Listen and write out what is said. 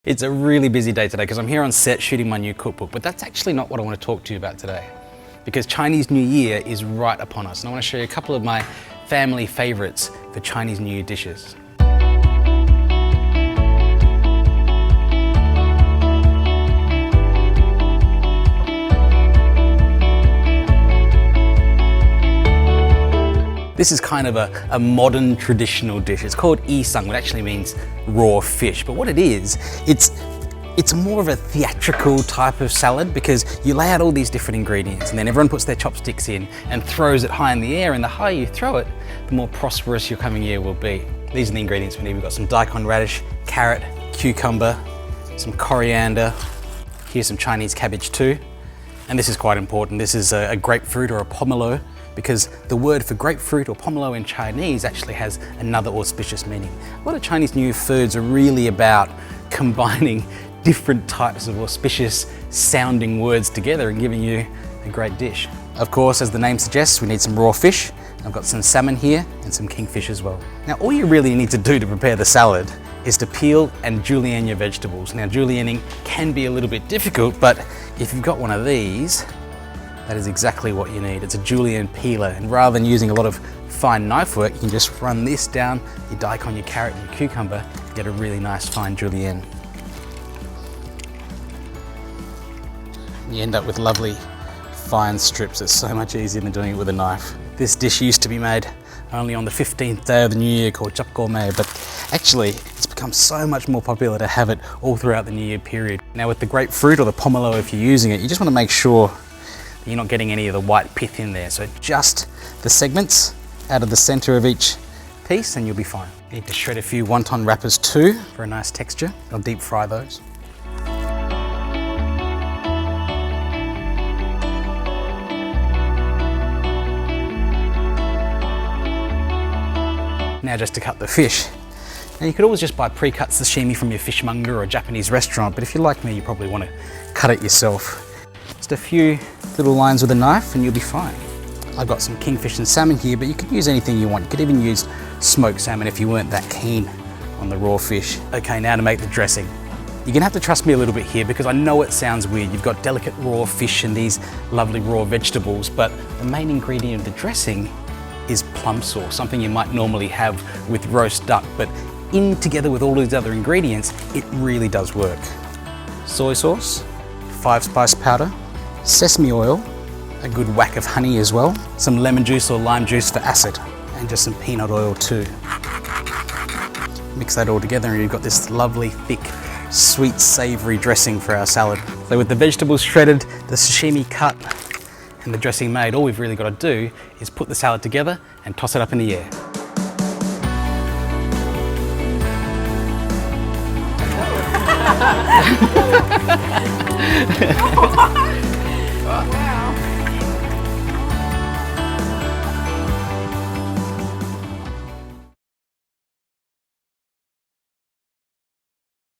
It's a really busy day today because I'm here on set shooting my new cookbook, but that's actually not what I want to talk to you about today. Because Chinese New Year is right upon us, and I want to show you a couple of my family favorites for Chinese New Year dishes. This is kind of a modern traditional dish. It's called Yee Sang, which actually means raw fish. But what it is, it's more of a theatrical type of salad because you lay out all these different ingredients and then everyone puts their chopsticks in and throws it high in the air, and the higher you throw it, the more prosperous your coming year will be. These are the ingredients we need. We've got some daikon radish, carrot, cucumber, some coriander. Here's some Chinese cabbage too. And this is quite important. This is a grapefruit or a pomelo, because the word for grapefruit or pomelo in Chinese actually has another auspicious meaning. A lot of Chinese New Year foods are really about combining different types of auspicious sounding words together and giving you a great dish. Of course, as the name suggests, we need some raw fish. I've got some salmon here and some kingfish as well. Now, all you really need to do to prepare the salad is to peel and julienne your vegetables. Now, julienning can be a little bit difficult, but if you've got one of these, that is exactly what you need. It's a julienne peeler, and rather than using a lot of fine knife work, you can just run this down your daikon, your carrot, and your cucumber, and get a really nice fine julienne. You end up with lovely fine strips. It's so much easier than doing it with a knife. This dish used to be made only on the 15th day of the new year, called chop gourmet, but actually it's become so much more popular to have it all throughout the new year period. Now, with the grapefruit or the pomelo, if you're using it, you just want to make sure that you're not getting any of the white pith in there. So just the segments out of the center of each piece and you'll be fine. You need to shred a few wonton wrappers too for a nice texture. I'll deep fry those. Now just to cut the fish. Now you could always just buy pre-cut sashimi from your fishmonger or a Japanese restaurant, but if you're like me, you probably want to cut it yourself. Just a few little lines with a knife and you'll be fine. I've got some kingfish and salmon here, but you could use anything you want. You could even use smoked salmon if you weren't that keen on the raw fish. Okay, now to make the dressing. You're gonna have to trust me a little bit here because I know it sounds weird. You've got delicate raw fish and these lovely raw vegetables, but the main ingredient of the dressing is plum sauce, something you might normally have with roast duck, but together with all these other ingredients, it really does work. Soy sauce, 5-spice powder, sesame oil, a good whack of honey as well, some lemon juice or lime juice for acid, and just some peanut oil too. Mix that all together and you've got this lovely, thick, sweet, savory dressing for our salad. So with the vegetables shredded, the sashimi cut, and the dressing made, all we've really got to do is put the salad together and toss it up in the air.